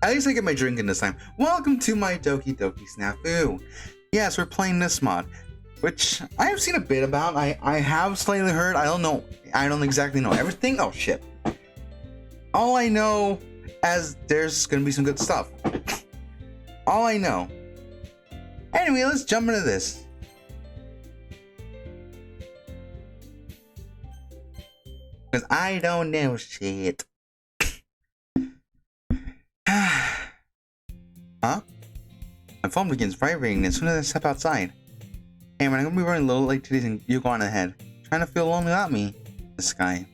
At least I get my drink in this time. Welcome to my Doki SNAFU. Yes, we're playing this mod, which I have seen a bit about. I have slightly heard. I don't know. I don't exactly know everything. Oh shit. All I know as there's gonna be some good stuff. All I know. Anyway, let's jump into this. Because I don't know shit. Huh? My phone begins vibrating as soon as I step outside. Hey man, I'm gonna be running a little late today and you go on ahead. Trying to feel lonely without me. This guy.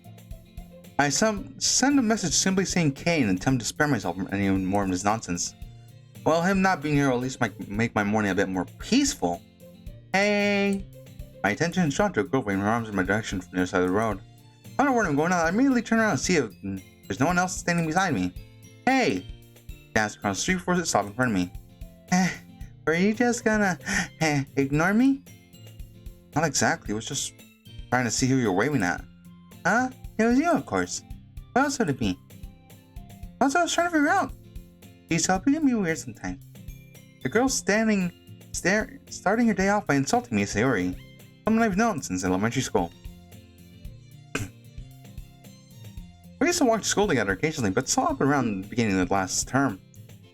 I send a message simply saying K and attempt to spare myself from any more of this nonsense. Well, him not being here will at least make my morning a bit more peaceful. Hey! My attention is drawn to a girl waving her arms in my direction from the other side of the road. I don't know where I'm going on. I immediately turn around and see if there's no one else standing beside me. Hey! Danced across the street before it stopped in front of me. Were you just gonna ignore me? Not exactly. I was just trying to see who you're waving at. Huh? It was you, of course. What else would it be? That's what I was trying to figure out. She's helping me weird sometimes. The girl's starting her day off by insulting me, Sayori. Something I've known since elementary school. We used to walk to school together occasionally, but saw up around the beginning of the last term.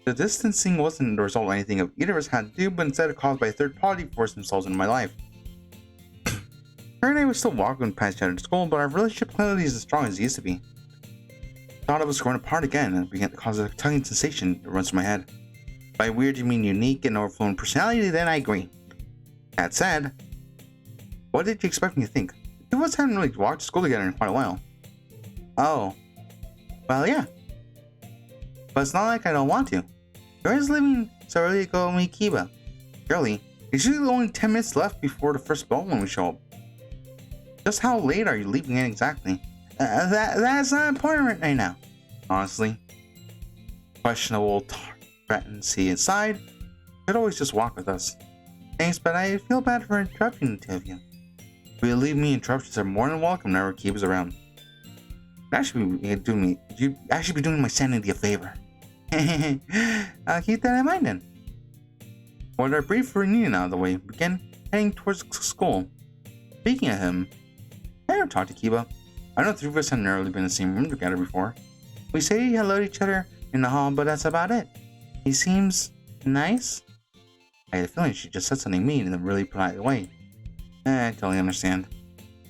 The distancing wasn't the result of anything of either of us had to do, but instead caused by a third party forced themselves into my life. Her and I would still walk when past each other at school, but our relationship clearly isn't as strong as it used to be. Thought of us growing apart again, and it began to cause a tugging sensation that runs through my head. By weird you mean unique and overflowing personality, then I agree. That said, what did you expect me to think? The two of us hadn't really walked to school together in quite a while. Oh. Well, yeah. But it's not like I don't want to. You're always leaving so early to go meet Kiba. Early? It's usually only 10 minutes left before the first bell when we show up. Just how late are you leaving it exactly? That's not important right now. Honestly. Questionable threatency aside, you could always just walk with us. Thanks, but I feel bad for interrupting the two of you. Believe me, interruptions are more than welcome whenever Kiba's around. You'd actually be doing my sanity a favor. I'll keep that in mind then. With our brief reunion out of the way, we began heading towards school. Speaking of him, I never talked to Kiba. I know the three of us have never really been in the same room together before. We say hello to each other in the hall, but that's about it. He seems nice. I had a feeling she just said something mean in a really polite way. I totally understand.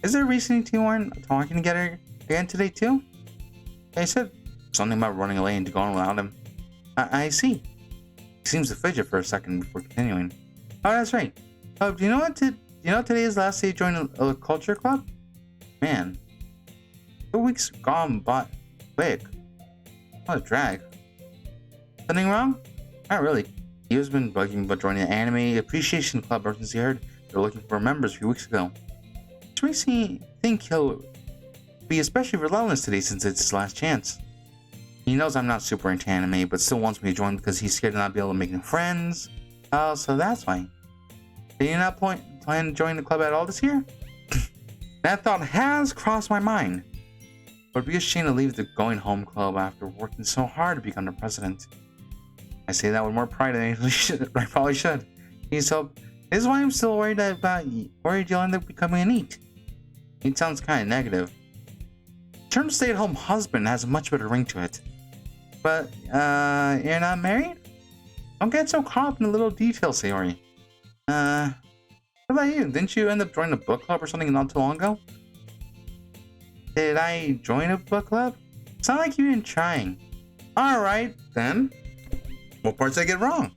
Is there a reason you weren't talking together again today too? I said something about running away and to go on without him. I see. He seems to fidget for a second before continuing. Oh, that's right. Oh, do you know what? Today is the last day to join a culture club? Man, 2 weeks gone by quick. What a drag. Something wrong? Not really. He has been bugging me about joining the anime appreciation club ever since he heard they're looking for members a few weeks ago. Which makes me think he'll be especially relentless today since it's his last chance. He knows I'm not super into anime, but still wants me to join because he's scared to not be able to make new friends. Oh, so that's why. Did you not plan to join the club at all this year? That thought has crossed my mind. But it'd be a shame to leave the going home club after working so hard to become the president. I say that with more pride than I probably should. This is why I'm still worried you'll end up becoming a NEET. It sounds kind of negative. The term stay-at-home husband has a much better ring to it. But, you're not married? Don't get so caught up in the little details, Sayori. What about you? Didn't you end up joining a book club or something not too long ago? Did I join a book club? It's not like you've been trying. Alright, then. What parts did I get wrong?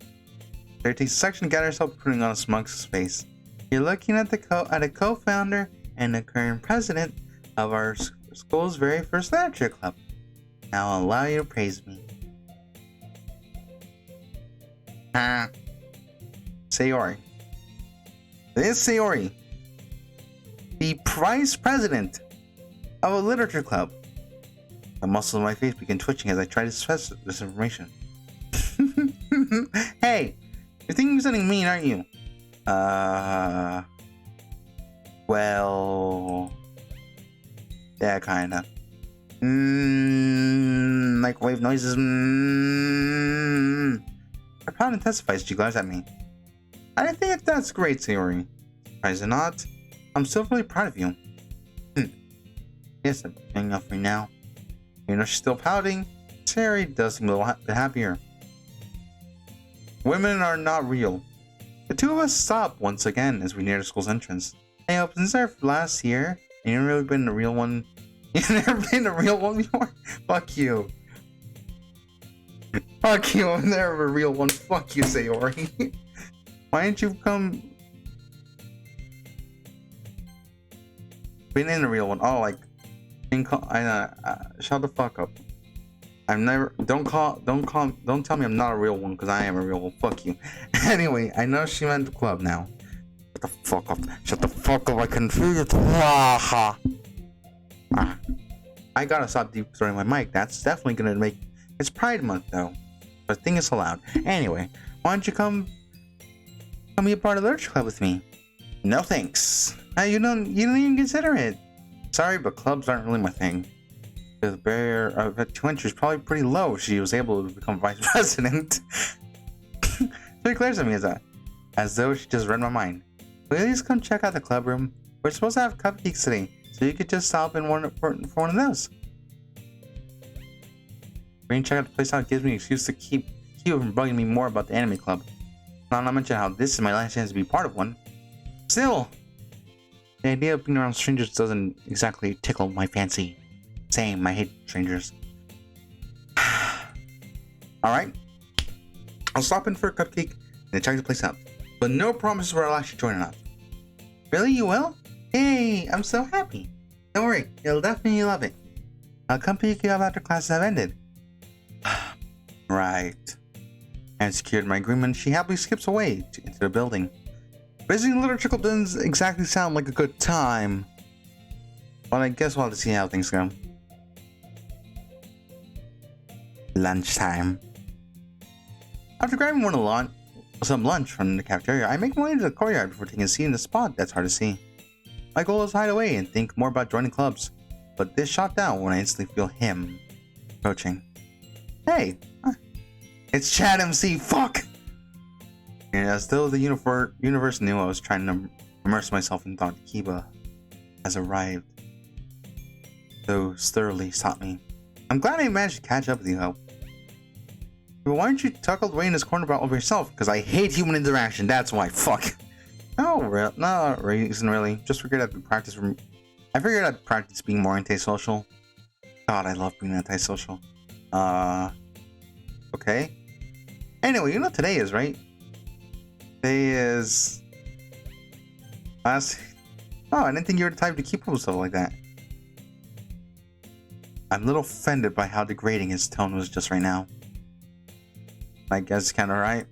There takes a section to gather herself putting on a smug face. You're looking at a co-founder and the current president of our school's very first literature club. Now I'll allow you to praise me. Sayori. This Sayori, the vice president of a literature club. The muscles of my face begin twitching as I try to express this information. Hey, you're thinking of something mean, aren't you? Well, yeah, kinda. Microwave noises. Her pound intensifies. She glares at me. I think that's great, Sayori. Surprised or not, I'm still really proud of you. Yes, I'm hanging up for you now. You know she's still pouting. Sayori does seem a little bit happier. Women are not real. The two of us stop once again as we near the school's entrance. Hey, Hope, since our last year, and you've never been a real one. You've never been a real one before? Fuck you. Fuck you, I'm never a real one. Fuck you, Sayori. Why didn't you come? Been in a real one. Oh, like, shut the fuck up. I'm never. Don't tell me I'm not a real one, because I am a real one. Fuck you. Anyway, I know she meant the club now. Shut the fuck up. Shut the fuck up. I can feel it. I gotta stop deep throwing my mic. That's definitely gonna make. It's Pride Month though. But I think it's allowed. Anyway, why don't you come be a part of the literature club with me? No thanks. You don't even consider it. Sorry, but clubs aren't really my thing. The barrier of entry is probably pretty low if she was able to become vice president. She glares at me as though she just read my mind. Will you please come check out the club room? We're supposed to have cupcakes today, so you could just stop in for one of those. Bring check out the place out gives me an excuse to keep you from bugging me more about the anime club. Not to mention how this is my last chance to be part of one. Still, the idea of being around strangers doesn't exactly tickle my fancy. Same, I hate strangers. Alright, I'll stop in for a cupcake and check the place out. But no promises where I'll actually join or not. Really, you will? Yay, I'm so happy. Don't worry, you'll definitely love it. I'll come pick you up after classes have ended. Right. And secured my agreement, she happily skips away into the building. Visiting literature club doesn't exactly sound like a good time. But I guess we'll have to see how things go. Lunchtime. After grabbing some lunch from the cafeteria, I make my way to the courtyard before taking a seat in a spot that's hard to see. My goal is to hide away and think more about joining clubs, but this shot down when I instantly feel him approaching. Hey! It's Chad MC, fuck! And as though the universe knew I was trying to immerse myself in thought, Kiba has arrived. Those thoroughly sought me. I'm glad I managed to catch up with you, Hope. But why aren't you tuckled away in this corner by over yourself? Because I hate human interaction, that's why, fuck. No reason really. Just figured I'd practice being more antisocial. God, I love being antisocial. Okay. Anyway, you know what today is, right? Today is... last... Oh, I didn't think you were the type to keep up with stuff like that. I'm a little offended by how degrading his tone was just right now. I guess kind of right.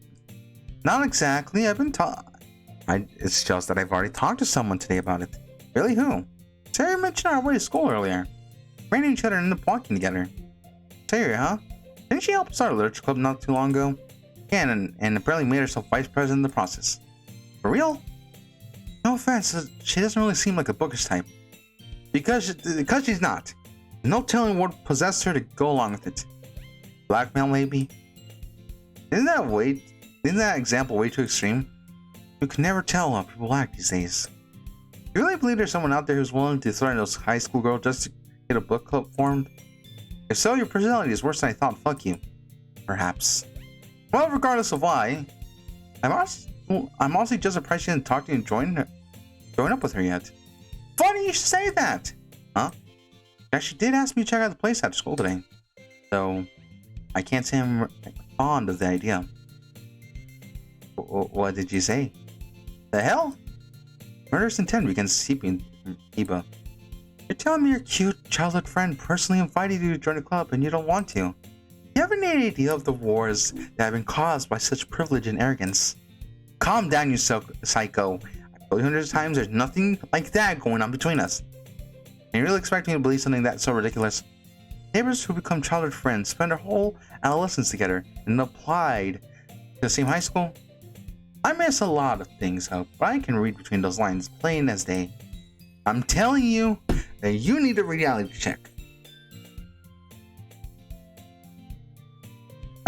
Not exactly. It's just that I've already talked to someone today about it. Really? Who? Sarah mentioned our way to school earlier. Ran into each other and ended up walking together. Sarah, huh? Didn't she help start a literature club not too long ago? Yeah, and apparently made herself vice president in the process. For real? No offense, she doesn't really seem like a bookish type. Because she's not. No telling what possessed her to go along with it. Blackmail, maybe? Isn't that example way too extreme? You can never tell how people act these days. Do you really believe there's someone out there who's willing to threaten those high school girls just to get a book club formed? If so, your personality is worse than I thought. Fuck you. Perhaps. Well, regardless of why, I'm honestly just surprised she didn't talk to you and join up with her yet. Funny you should say that! Huh? Yeah, she did ask me to check out the place after school today. So, I can't say I'm fond of the idea. What did you say? The hell? Murderous intent begins seeping from Iba. You're telling me your cute childhood friend personally invited you to join a club and you don't want to? You have any idea of the wars that have been caused by such privilege and arrogance? Calm down, you psycho. I've told you hundreds of times there's nothing like that going on between us. And you really expect me to believe something that's so ridiculous? Neighbors who become childhood friends spend their whole adolescence together and applied to the same high school? I miss a lot of things, Hope, but I can read between those lines plain as day. I'm telling you that you need a reality check.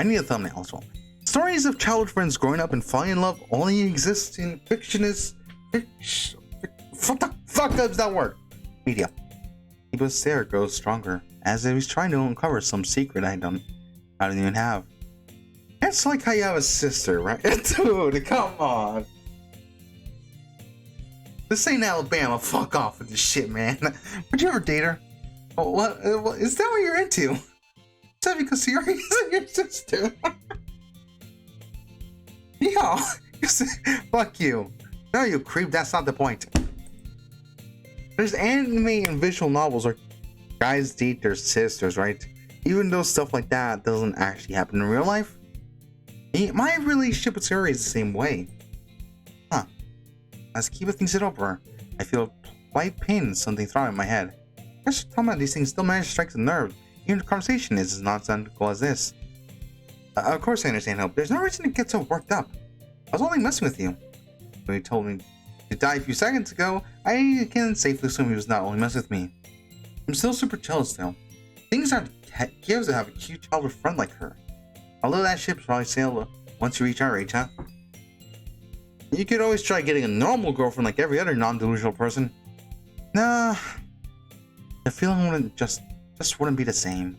I need a thumbnail as well. Stories of childhood friends growing up and falling in love only exist in fictionist... What the fuck is that word? Media. Kiba's stare grows stronger, as if he's trying to uncover some secret I don't even have. It's like how you have a sister, right? Dude, come on. This ain't Alabama. Fuck off with this shit, man. Would you ever date her? Oh, what is that what you're into? Is that because Sayori isn't your sister? Yo, fuck you. No, you creep. That's not the point. There's anime and visual novels where guys date their sisters, right? Even though stuff like that doesn't actually happen in real life. My relationship with Sayori is the same way. Huh. As Kiba thinks it over, I feel a slight pain in something throbbing in my head. Just talking about these things still manage to strike the nerve. Even the conversation is as nonsensical as this. Of course I understand, Hope. There's no reason to get so worked up. I was only messing with you. When he told me to die a few seconds ago, I can safely assume he was not only messing with me. I'm still super jealous though. Things aren't gives to have a cute childhood friend like her. Although that ship's probably sailed once you reach our age, huh? You could always try getting a normal girlfriend like every other non-delusional person. Nah, the feeling wouldn't just wouldn't be the same.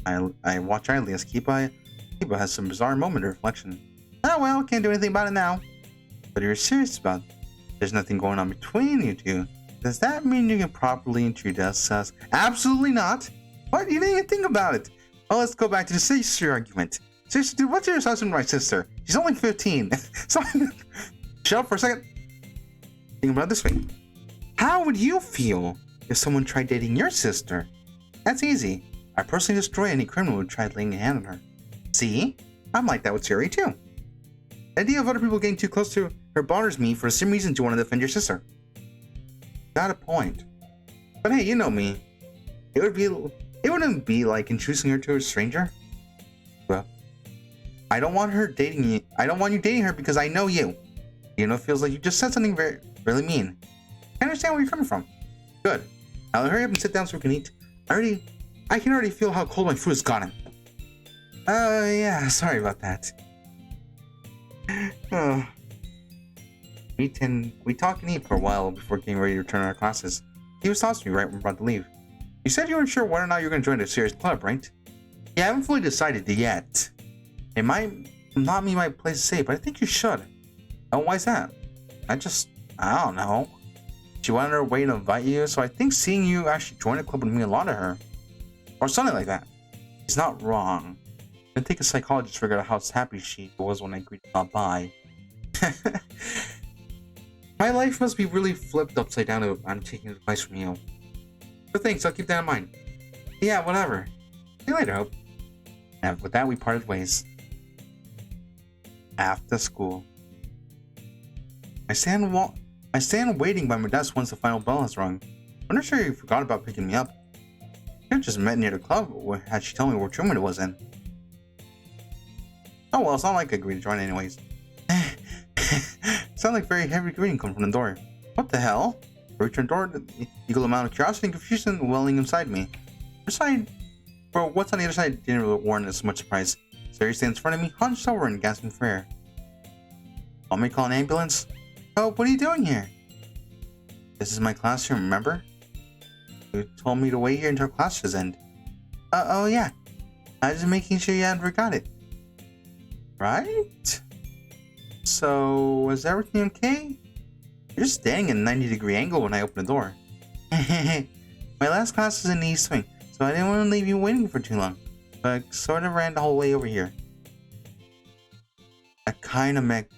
I watch idly as Kiba has some bizarre moment of reflection. Oh well, can't do anything about it now. But you're serious about it. There's nothing going on between you two. Does that mean you can properly introduce us? Absolutely not. What? You didn't even think about it. Well, let's go back to the sister argument. Seriously, dude, what's your assessment of my sister? She's only 15. So, shut up for a second. Think about it this way. How would you feel if someone tried dating your sister? That's easy. I personally destroy any criminal who tried laying a hand on her. See? I'm like that with Sayori too. The idea of other people getting too close to her bothers me for the same reason you want to defend your sister. Got a point. But hey, you know me. It wouldn't be like introducing her to a stranger. Well, I don't want her dating you. I don't want you dating her because I know you. You know, it feels like you just said something really mean. I understand where you're coming from. Good. Now hurry up and sit down so we can eat. I can already feel how cold my food has gotten. Yeah, sorry about that. We talk and eat for a while before getting ready to return to our classes. He was talking to me right when we were about to leave. You said you weren't sure whether or not you were going to join the serious club, right? Yeah, I haven't fully decided yet. It might not be my place to say, but I think you should. Oh, why's that? I don't know. She went on her way to invite you, so I think seeing you actually join a club would mean a lot to her. Or something like that. He's not wrong. I think a psychologist to figure out how happy she was when I agreed to stop by. My life must be really flipped upside down if I'm taking advice from you. But thanks, I'll keep that in mind. Yeah, whatever. See you later, Hope. And with that, we parted ways. After school. I stand waiting by my desk once the final bell has rung. I'm not sure you forgot about picking me up. You could just met near the club, or had she told me which room it was in. Oh well, it's not like I agreed to join anyways. Sound like very heavy greeting come from the door. What the hell? I returned door, the equal amount of curiosity and confusion welling inside me. What's on the other side didn't really warrant as much surprise. Sayori stands in front of me, hunched over and gasping for air. Want me to call an ambulance? Oh, what are you doing here? This is my classroom, remember? You told me to wait here until classes end. Oh yeah. I was just making sure you hadn't forgot it. Right? So, was everything okay? You're just standing at a 90-degree angle when I open the door. My last class was in the East Wing, so I didn't want to leave you waiting for too long. But I sort of ran the whole way over here.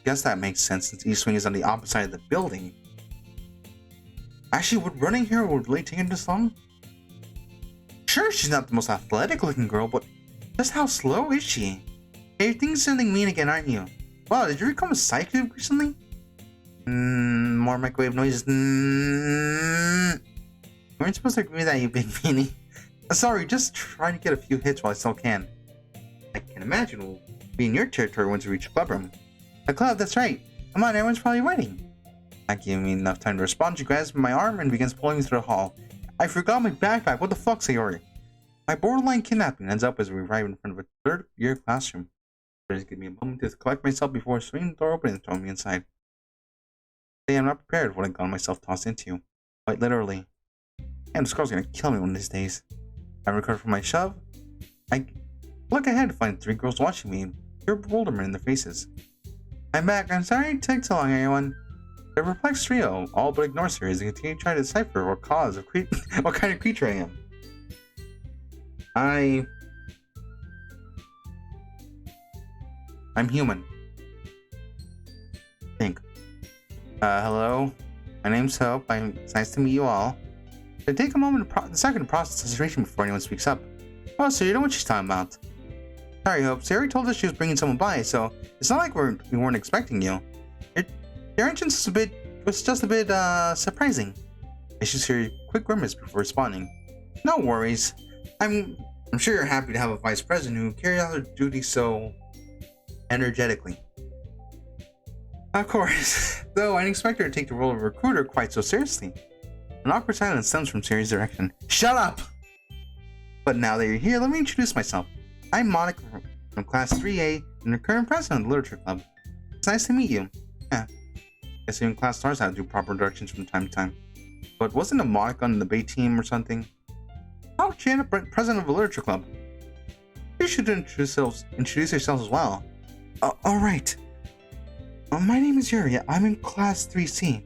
Guess that makes sense since East Wing is on the opposite side of the building. Actually, would running here really take this long? Sure, she's not the most athletic looking girl, but just how slow is she? Hey, you're thinking something mean again, aren't you? Wow, did you become a psychic recently? More microwave noises. You weren't supposed to agree with that, you big meanie. Sorry, just trying to get a few hits while I still can. I can imagine we'll be in your territory once we reach the club room. The club, that's right. Come on, everyone's probably waiting. Not giving me enough time to respond, she grabs my arm and begins pulling me through the hall. I forgot my backpack. What the fuck, Sayori? My borderline kidnapping ends up as we arrive in front of a third-year classroom. Please give me a moment to collect myself before swinging the door open and throwing me inside. Today I'm not prepared for what I've gotten myself tossed into. Quite literally. And this girl's gonna kill me one of these days. I recover from my shove. I look ahead to find 3 girls watching me, pure bewilderment in their faces. I'm back. I'm sorry it took so long, everyone. The perplexed trio all but ignores her as they continue to try to decipher what cause of what kind of creature I am. I'm human. Think. Hello. My name's Hope. It's nice to meet you all. I take a second to process the situation before anyone speaks up. Oh, so you know what she's talking about. Sorry, Hope. Sari told us she was bringing someone by, so it's not like we weren't expecting you. Your entrance was just a bit surprising. I should hear a quick grimace before responding. No worries. I'm sure you're happy to have a vice president who carries out her duties so energetically. Of course, though I didn't expect her to take the role of recruiter quite so seriously. An awkward silence stems from Sari's direction. Shut up! But now that you're here, let me introduce myself. I'm Monica from Class 3A and the current president of the Literature Club. It's nice to meet you. Yeah. Guess even class stars have to do proper directions from time to time. But wasn't a Monica on the debate team or something? How did you end up president of the Literature Club? You should introduce yourselves as well. Alright. My name is Yuri. I'm in Class 3C.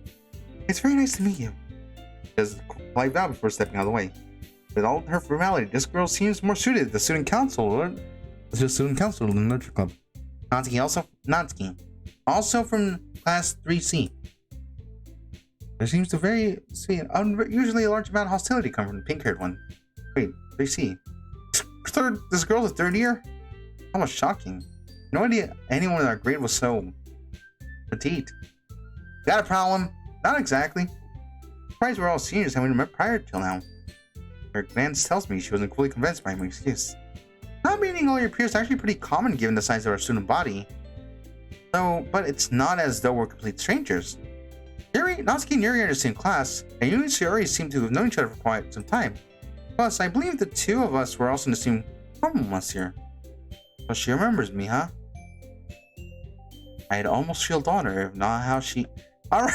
It's very nice to meet you. Does polite bow before stepping out of the way. With all her formality, this girl seems more suited to the student council in the Literature Club. Natsuki, also from Class 3C. There seems to very sweet, unusually a large amount of hostility come from the pink-haired one. Wait, 3C. This girl's a third year? Almost shocking. No idea anyone in our grade was so petite. Got a problem? Not exactly. Surprised we're all seniors and we met prior till now. Her glance tells me she wasn't fully convinced by my excuse. Not meeting all your peers is actually pretty common given the size of our student body. So, but it's not as though we're complete strangers. Natsuki and Yuri are in the same class, and you and Sayori seem to have known each other for quite some time. Plus, I believe the two of us were also in the same dorm last year. So she remembers me, huh? I'd almost feel daughter if not how she... Alright,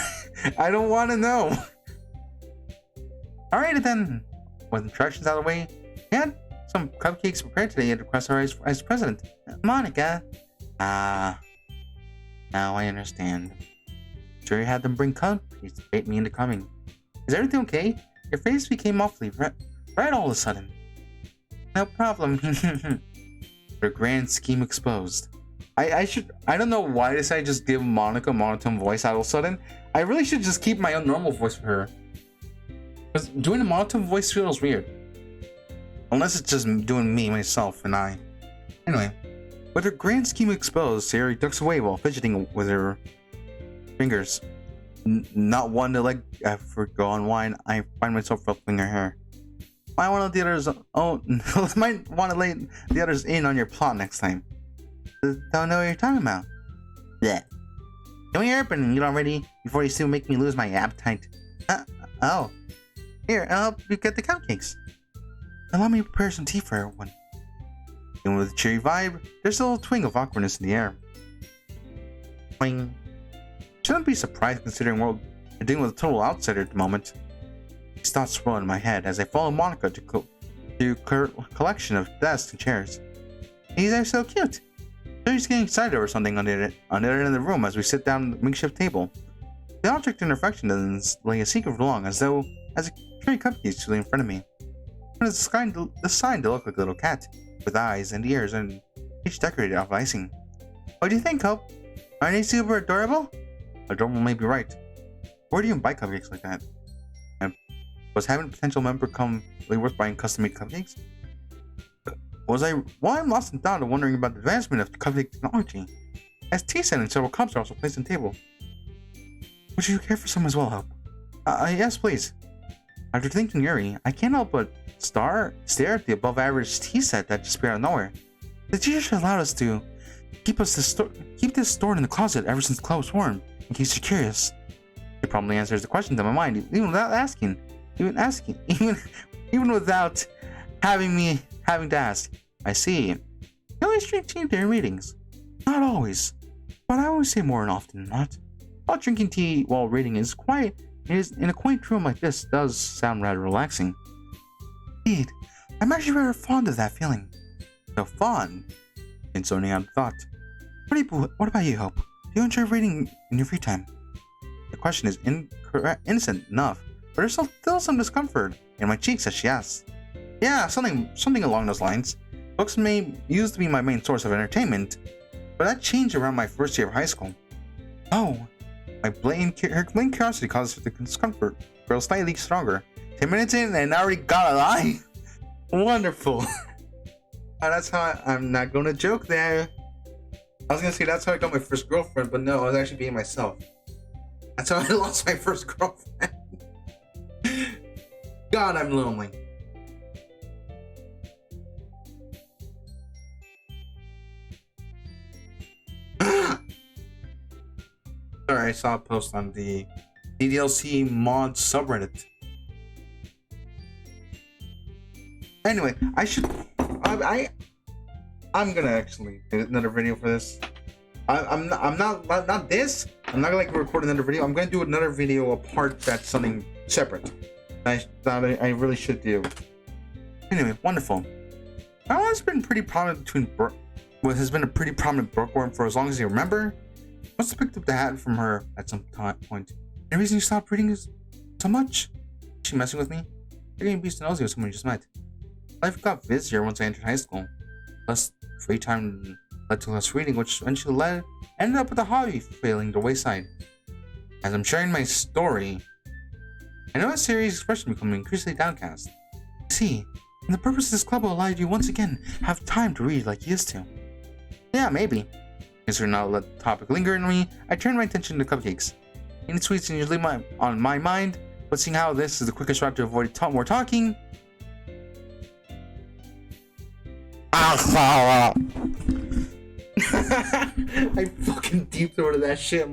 I don't want to know. Alright then, with introductions out of the way, we had some cupcakes prepared today and request her as president. Monica. Now I understand. Sure you had them bring cupcakes to bait me into coming. Is everything okay? Your face became awfully red all of a sudden. No problem. Her grand scheme exposed. I don't know why this I just give Monica a monotone voice all of a sudden. I really should just keep my own normal voice for her. Because doing a monotone voice feels weird. Unless it's just doing me, myself, and I. Anyway, with her grand scheme exposed, Sari ducks away while fidgeting with her fingers. Not one to let effort go unwind, I find myself ruffling her hair. Might want to let the others might want to let the others in on your plot next time. Don't know what you're talking about. Yeah. Can we open and eat already before you still make me lose my appetite? Oh. Here, I'll help you get the cupcakes. Allow me to prepare some tea for everyone. And with a cheery vibe, there's a little twinge of awkwardness in the air. Twing. Shouldn't be surprised considering we're dealing with a total outsider at the moment. These thoughts swirl in my head as I follow Monica to her collection of desks and chairs. These are so cute. She's getting excited over something on the other end of the room as we sit down at the makeshift table. The object in reflection doesn't lay a secret for long, as a tray of cupcakes lay in front of me. It's designed to look like a little cat, with eyes and ears, and each decorated off icing. What do you think, Hope? Aren't they super adorable? Adorable may be right. Where do you buy cupcakes like that? And was having a potential member come really worth buying custom-made cupcakes? I'm lost in thought of wondering about the advancement of cupcake technology. As tea set and several cups are also placed on the table. Would you care for some as well, Hope? Yes, please. After thinking Yuri, I can't help but stare at the above-average tea set that just appeared out of nowhere. The teacher allowed us to keep this stored in the closet ever since the club was formed, in case you're curious. It probably answers the questions in my mind, even without asking. Even without having having to ask. I see. You always drink tea during readings. Not always, but I always say more often than not. While drinking tea while reading is quiet, in a quaint room like this does sound rather relaxing. Indeed, I'm actually rather fond of that feeling. So fond? In zoning out of thought. What about you, Hope? Do you enjoy reading in your free time? The question is innocent enough, but there's still some discomfort in my cheeks as she asks. Yeah, something along those lines. Books used to be my main source of entertainment, but that changed around my first year of high school. Oh, her blatant curiosity causes the discomfort grow slightly stronger. 10 minutes in and I already got a lie. Wonderful. That's how I'm not gonna joke there. I was gonna say that's how I got my first girlfriend, but no, I was actually being myself. That's how I lost my first girlfriend. God, I'm lonely. Sorry, I saw a post on the DDLC Mod subreddit. Anyway, I'm gonna actually do another video for this. I'm not this. I'm not gonna record another video. I'm gonna do another video apart that's something separate. I thought I really should do. Anyway, wonderful. Has been pretty prominent has been a pretty prominent bookworm for as long as you remember. Must have picked up the hat from her at some point. Any reason you stopped reading so much? Is she messing with me? You're getting beast nosy with someone you just met. Life got busier once I entered high school. Less free time led to less reading, which eventually ended up with the hobby failing the wayside. As I'm sharing my story, I know a serious expression becoming increasingly downcast. See, and the purpose of this club will allow you to once again have time to read like you used to. Yeah, maybe. Considering not to let the topic linger in me, I turned my attention to cupcakes. Eating sweets is usually on my mind, but seeing how this is the quickest route to avoid more talking. I fucking deep throated that shit.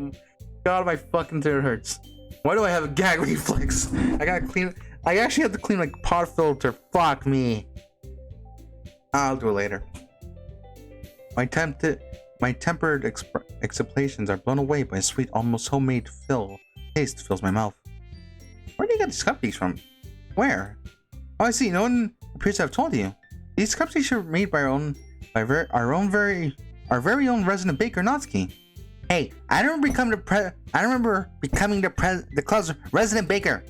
God, my fucking throat hurts. Why do I have a gag reflex? I actually have to clean my pod filter. Fuck me. I'll do it later. My tempered exhalations are blown away by a sweet, almost homemade taste fills my mouth. Where do you get these cupcakes from? Where? Oh, I see. No one appears to have told you. These cupcakes are made by our very own resident baker, Natsuki. Hey, I don't remember becoming the club's resident baker.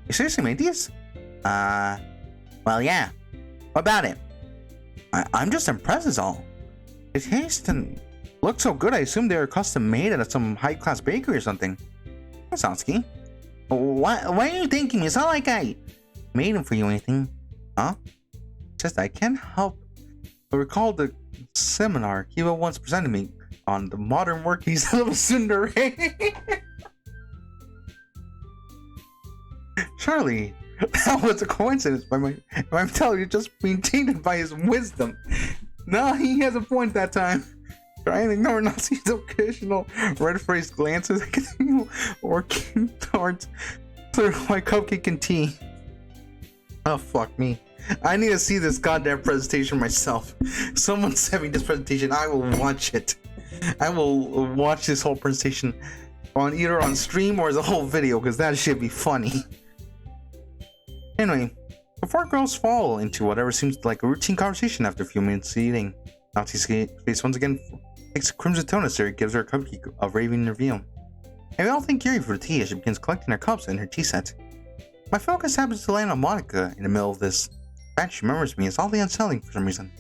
You seriously made these? Well, yeah. What about it? I'm just impressed as all. They taste and look so good. I assume they're custom made at some high-class bakery or something. Natsuki. Why are you thanking me? It's not like I made them for you or anything. Huh? Just I can't help but recall the seminar Kiba once presented me on the modern workings of tsundere. Surely that was a coincidence I'm telling you, just being tainted by his wisdom. No, he has a point that time. Trying to ignore Natsuki's occasional red-faced glances, I continue working towards through my cupcake and tea. Oh, fuck me. I need to see this goddamn presentation myself. Someone sent me this presentation. I will watch it. I will watch this whole presentation either on stream or as a whole video, because that should be funny. Anyway, before girls fall into whatever seems like a routine conversation after a few minutes eating, Natsuki's face once again takes a crimson tone as Siri gives her a cupcake a raving review. And we all thank Yuri for the tea as she begins collecting her cups and her tea set. My focus happens to land on Monica in the middle of this. The fact she remembers me is oddly unsettling for some reason.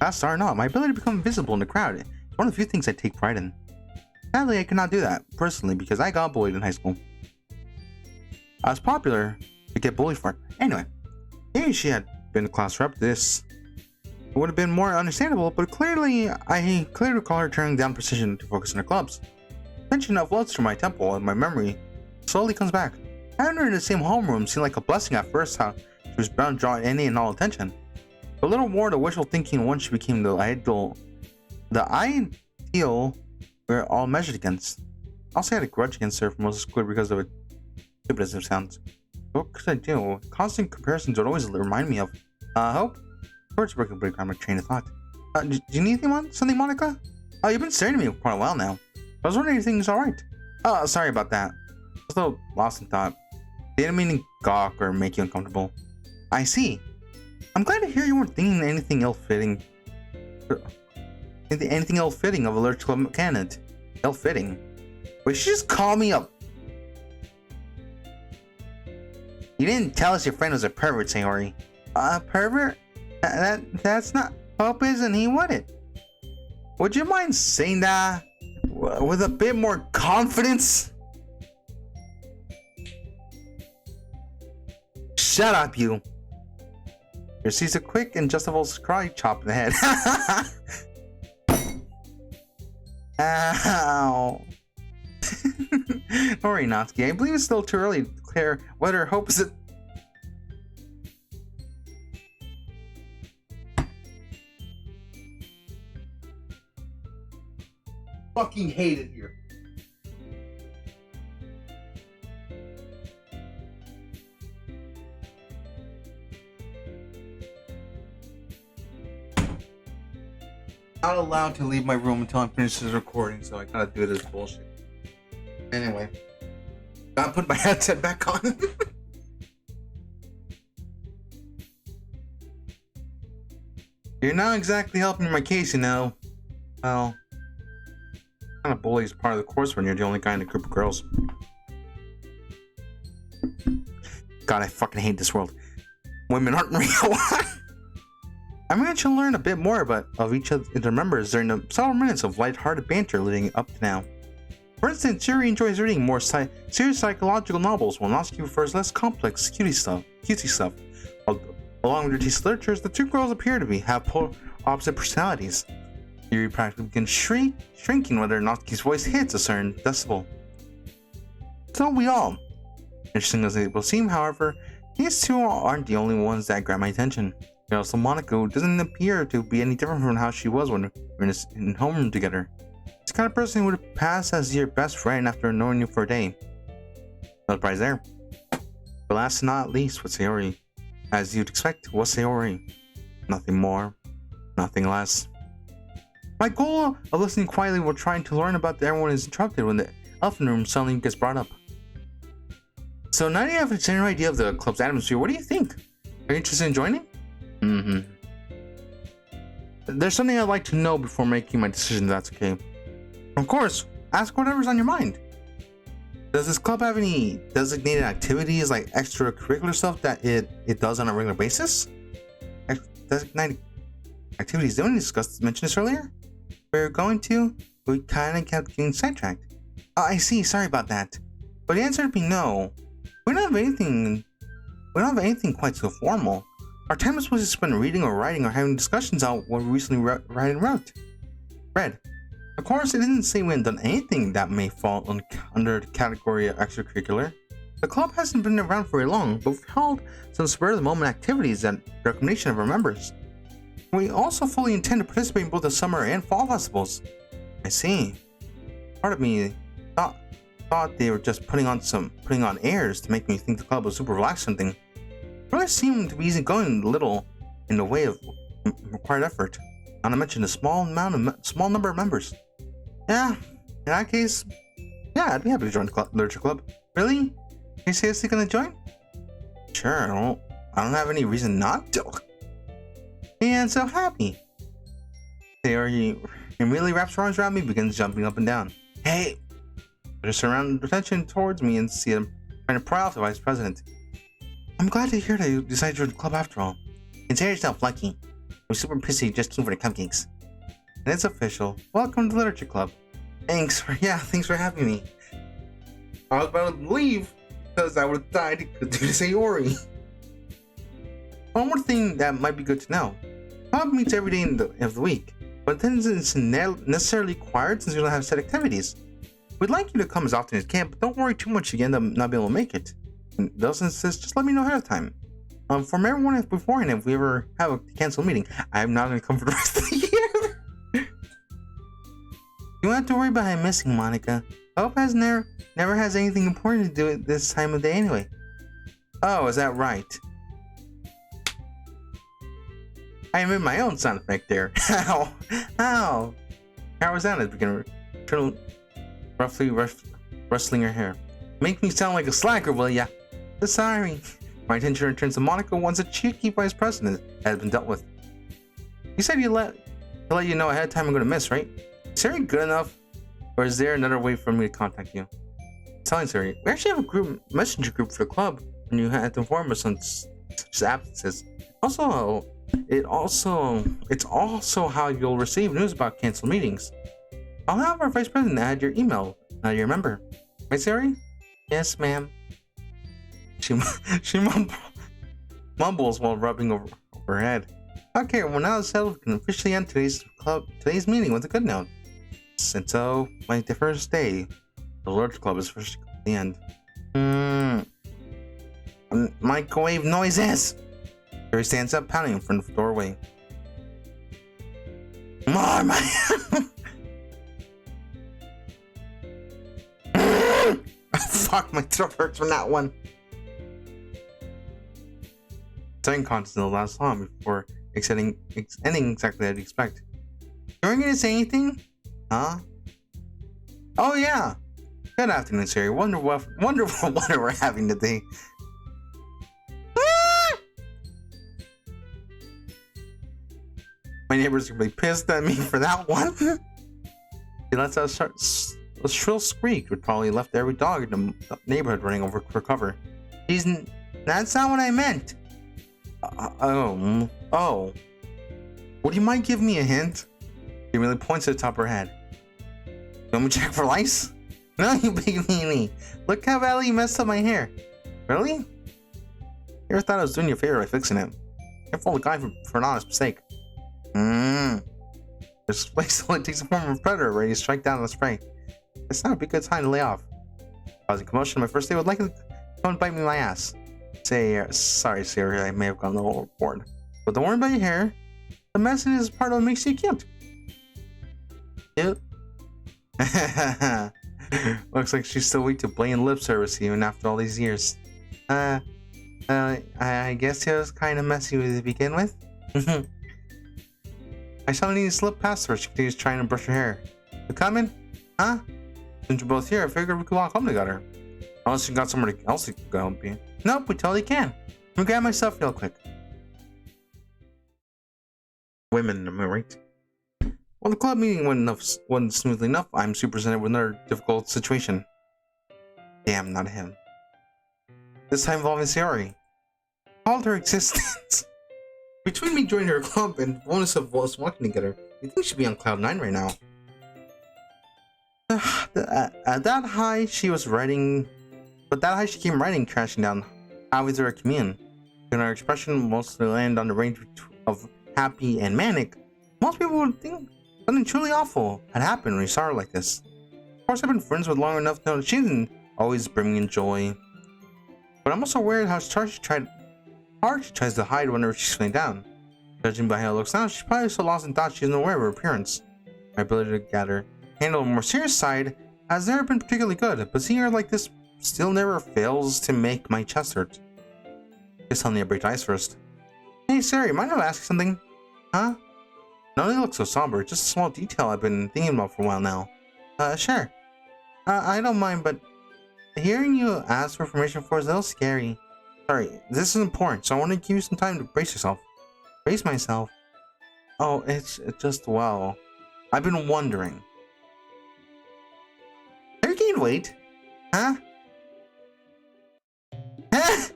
Last or not, my ability to become invisible in the crowd is one of the few things I take pride in. Sadly, I could not do that, personally, because I got bullied in high school. I was popular to get bullied for it. Anyway, maybe she had been a class rep, this would have been more understandable, but I clearly recall her turning down precision to focus on her clubs. Tension now floats through my temple, and my memory slowly comes back. Having her in the same homeroom seemed like a blessing at first, how she was bound to draw any and all attention. A little more to wishful thinking once she became the ideal we're all measured against. I also had a grudge against her for most of school because of it stupid as it sounds. What could I do? Constant comparisons would always remind me of Hope? Towards breaking break on my train of thought. Do you need something, Monica? Oh, you've been staring at me for quite a while now. I was wondering if everything's alright. Oh, sorry about that. I was a little lost in thought. Didn't mean to gawk or make you uncomfortable. I see. I'm glad to hear you weren't thinking anything ill-fitting. Anything ill-fitting of a Lurch Club candidate. Ill-fitting. Would you just call me a... You didn't tell us your friend was a pervert, Sayori. A pervert? That's not... Hope isn't he, would it? Would you mind saying that with a bit more confidence? Shut up, you. Here sees a quick and justifiable karate chop in the head. Ow. Don't worry, Natsuki. I believe it's still too early to declare whether Hope is a... Fucking hate it here. Not allowed to leave my room until I'm finished this recording, so I gotta do this bullshit. Anyway, gotta put my headset back on. You're not exactly helping my case, you know. Well, kind of bully is part of the course when you're the only guy in a group of girls. God, I fucking hate this world. Women aren't real. I'm going to learn a bit more of each of their members during the several minutes of lighthearted banter leading up to now. For instance, Yuri enjoys reading more serious psychological novels, while Natsuki prefers less complex, cutesy stuff. Along with their taste in literature, the two girls appear to have polar opposite personalities. Yuri practically begins shrinking whether Natsuki's voice hits a certain decibel. So we all. Interesting as it will seem, however, these two aren't the only ones that grab my attention. Also, Monica, who doesn't appear to be any different from how she was when we were in homeroom together. She's the kind of person who would pass as your best friend after knowing you for a day. No surprise there. But last but not least, with Sayori. As you'd expect, was Sayori. Nothing more, nothing less. My goal of listening quietly while trying to learn about everyone is interrupted when the elephant room suddenly gets brought up. So now that you have a general idea of the club's atmosphere, what do you think? Are you interested in joining? There's something I'd like to know before making my decision, if that's okay. Of course, ask whatever's on your mind. Does this club have any designated activities like extracurricular stuff that it does on a regular basis? Designated activities, didn't we mention this earlier? We were going to, we kinda kept getting sidetracked. Oh, I see, sorry about that. But the answer would be no. We don't have anything quite so formal. Our time is supposed to spend reading or writing or having discussions on what we recently read. Of course, it didn't say we hadn't done anything that may fall under the category of extracurricular. The club hasn't been around for very long, but we've held some spur-of-the-moment activities at the recommendation of our members. We also fully intend to participate in both the summer and fall festivals. I see. Part of me thought they were just putting on airs to make me think the club was super relaxed or something. It really seemed to be easygoing little in the way of required effort. Not to mention the small number of members. Yeah, in that case, yeah, I'd be happy to join the literature club. Really? Are you seriously gonna join? Sure, I don't have any reason not to. Yeah, I'm so happy. Sayori immediately wraps her arms around me, begins jumping up and down. Hey! I just surround attention towards me and see him trying to pry off the vice president. I'm glad to hear that you decided to join the club after all. Consider yourself lucky. I'm super pissed you just came for the cupcakes. And it's official. Welcome to the literature club. Thanks for having me. I was about to leave because I would have died due to Sayori. One more thing that might be good to know. Club meets every day of the week, but attendance isn't necessarily required since we don't have set activities. We'd like you to come as often as you can, but don't worry too much if you end up not being able to make it. In those instances, just let me know ahead of time. From everyone beforehand, if we ever have a canceled meeting, I'm not going to come for the rest of the year. You don't have to worry about him missing, Monica. Hope never has anything important to do at this time of day anyway. Oh, is that right? I made my own sound effect there. Ow! Ow! How was that? It began roughly rustling her hair. Make me sound like a slacker, will ya? Sorry. My attention returns to Monica once a cheeky vice president has been dealt with. You said he'll let you know ahead of time I'm gonna miss, right? Is Siri good enough? Or is there another way for me to contact you? Telling Siri, we actually have a messenger group for the club, and you had to inform us on such absences. It's also how you'll receive news about canceled meetings. I'll have our vice president add your email. Now you remember. Right, Siri? Yes, ma'am. She mumbles while rubbing over her head. Okay, well now it's settled. We can officially end today's meeting with a good note. And so, like the first day, the large club is first at the end. Microwave noises! Siri stands up, pounding in front of the doorway. More, fuck, my throat hurts from that one. Second contest didn't last long before ending exactly as you'd expect. You weren't gonna say anything? Huh? Oh yeah! Good afternoon, Siri. Wonder what we're having today. My neighbors are gonna be pissed at me for that one. He lets out a shrill squeak, which probably left every dog in the neighborhood running over for cover. That's not what I meant. Oh. Would you mind giving me a hint? She really points at the top of her head. You want me to check for lice? No, you big meanie. Look how badly you messed up my hair. Really? You ever thought I was doing you a favor by fixing it? Careful the guy for an honest mistake. This place only takes the form of a predator ready to strike down with a spray. It's not a good time to lay off. Causing commotion on my first day would likely come and bite me in my ass. Sorry, Siri, I may have gone a little overboard. But don't worry about your hair. The messiness is part of what makes you cute. Cute? Looks like she's still weak to blatant lip service even after all these years. I guess it was kind of messy to begin with. I saw need to slip past her. She continues trying to brush her hair. You coming? Huh? Since you're both here, I figured we could walk home together. Unless you got somewhere else to go help you. Nope, we totally can. Let me grab my stuff real quick. Women, am I right? Well, the club meeting went smoothly enough. I'm soon presented with another difficult situation. Damn, not him. This time involving Sayori. Called her existence. Between me joining her club and the bonus of us walking together, you think she'd be on cloud 9 right now. At that high, she was writing, but that high she came writing, crashing down halfway through her commune. In her expression mostly land on the range of happy and manic, most people would think something truly awful had happened when we saw her like this. Of course, I've been friends with long enough to know that she didn't always bring me joy. But I'm also aware of how hard she tries to hide whenever she's feeling down. Judging by how it looks now, she's probably so lost in thought she isn't aware of her appearance. My ability to handle a more serious side has never been particularly good, but seeing her like this still never fails to make my chest hurt. Guess I'll need to break the ice first. Hey Siri, mind if I ask you something? Huh? None of you look so somber, just a small detail I've been thinking about for a while now. Sure. I don't mind, but hearing you ask for information before is a little scary. Sorry, this is important, so I want to give you some time to brace yourself. Brace myself? Oh, it's just, well, I've been wondering. Have you gained weight? Huh? Huh?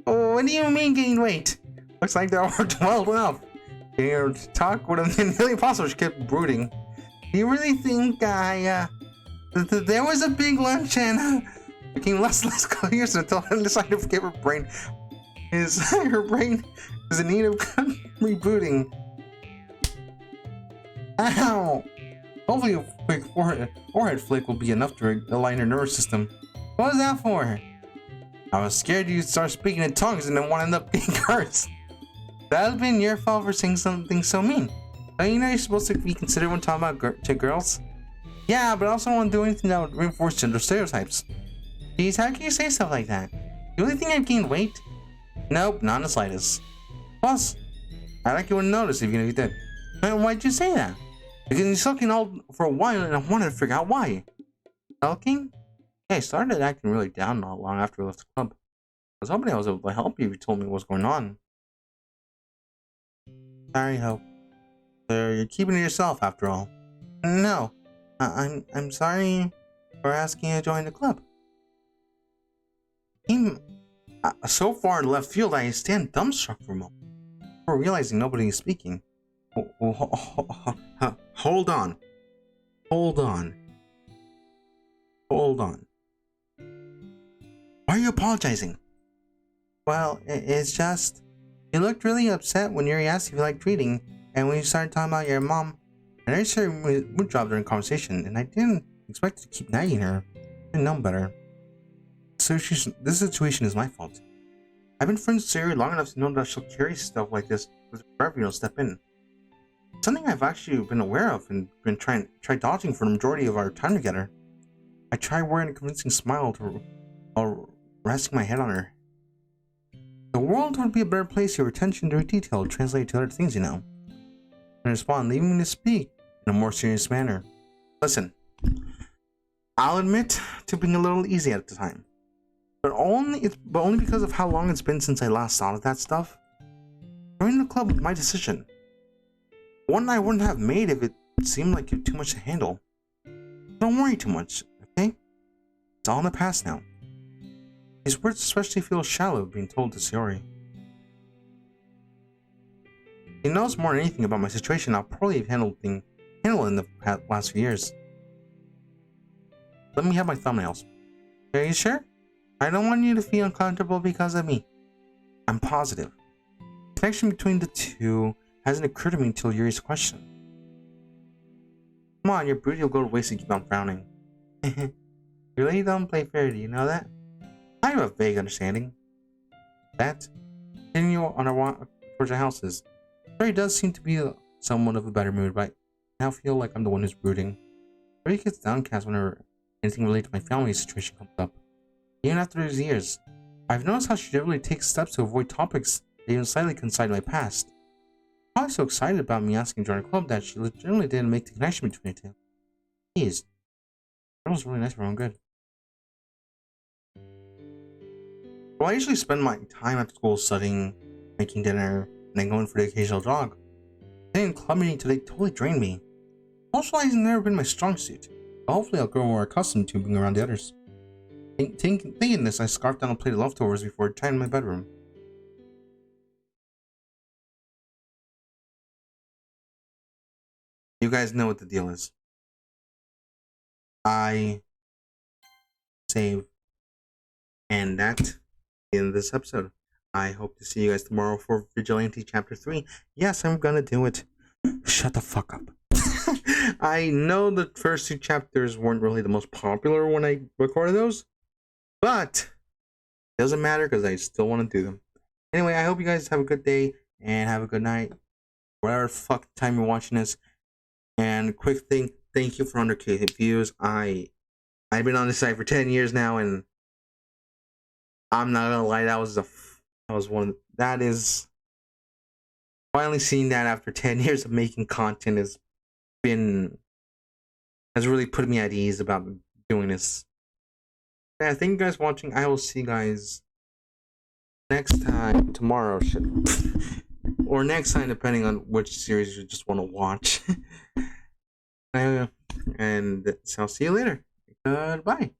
What do you mean gained weight? Looks like that worked well enough. Getting her to talk would have been nearly impossible. She kept brooding. Do you really think there was a big lunch and became less and less coherent until I decided to forget her brain is in need of rebooting. Ow! Hopefully a quick forehead flick will be enough to align her nervous system. What was that for? I was scared you'd start speaking in tongues and then want to end up getting cursed. That would have been your fault for saying something so mean. Don't you know you're supposed to be considerate when talking about to girls? Yeah, but I also don't want to do anything that would reinforce gender stereotypes. Jeez, how can you say stuff like that? You really think I've gained weight? Nope, not in the slightest. Plus, I like you wouldn't notice even if you did. Why'd you say that? Because you're sulking all for a while and I wanted to figure out why. Sulking? Yeah, I started acting really down not long after we left the club. I was hoping I was able to help you if you told me what's going on. Sorry, Hope. You're keeping it yourself after all. No. I'm sorry for asking you to join the club. So far in left field, I stand dumbstruck for a moment. Before realizing nobody is speaking. Hold on. Hold on. Hold on. Why are you apologizing? Well, it's just... You looked really upset when Yuri asked if you liked reading, and when you started talking about your mom. I noticed her mood dropped during conversation, and I didn't expect to keep nagging her. I didn't know better. So this situation is my fault. I've been friends with Yuri long enough to know that she'll carry stuff like this with wherever you'll step in. Something I've actually been aware of and been try dodging for the majority of our time together. I tried wearing a convincing smile while resting my head on her. The world would be a better place if your attention to detail translated to other things, you know. And respond, leaving me to speak in a more serious manner. Listen, I'll admit to being a little easy at the time. But only because of how long it's been since I last thought of that stuff. Joining the club was my decision. One I wouldn't have made if it seemed like it too much to handle. Don't worry too much, okay? It's all in the past now. These words especially feel shallow being told to Sayori. He knows more than anything about my situation. I'll probably have handled in the last few years. Let me have my thumbnails. Are you sure? I don't want you to feel uncomfortable because of me. I'm positive. The connection between the two hasn't occurred to me until Yuri's question. Come on, your broody will go to waste and keep on frowning. You really don't play fair, do you know that? I have a vague understanding. That, continue on our walk towards our houses. Yuri does seem to be somewhat of a better mood, but I now feel like I'm the one who's brooding. Yuri gets downcast whenever anything related to my family situation comes up. Even after these years, I've noticed how she generally takes steps to avoid topics that even slightly coincide with my past. Probably so excited about me asking to join a club that she legitimately didn't make the connection between the two. Jeez. That was really nice for her own good. Well, I usually spend my time after school studying, making dinner, and then going for the occasional jog. Staying in club meeting today totally drained me. Socializing has never been my strong suit, but hopefully I'll grow more accustomed to being around the others. Thinking this, I scarfed down a plate of leftovers before returning to my bedroom. You guys know what the deal is. I save, and that in this episode. I hope to see you guys tomorrow for Vigilante Chapter 3. Yes, I'm gonna do it. Shut the fuck up. I know the first two chapters weren't really the most popular when I recorded those, but it doesn't matter because I still want to do them. Anyway, I hope you guys have a good day and have a good night, whatever fuck time you're watching this. And quick thing, thank you for 100k views. I've been on this site for 10 years now, and I'm not gonna lie, that is finally seeing that after 10 years of making content has really put me at ease about doing this. Yeah, thank you guys for watching. I will see you guys next time, tomorrow, or next time, depending on which series you just want to watch. And so I'll see you later. Goodbye.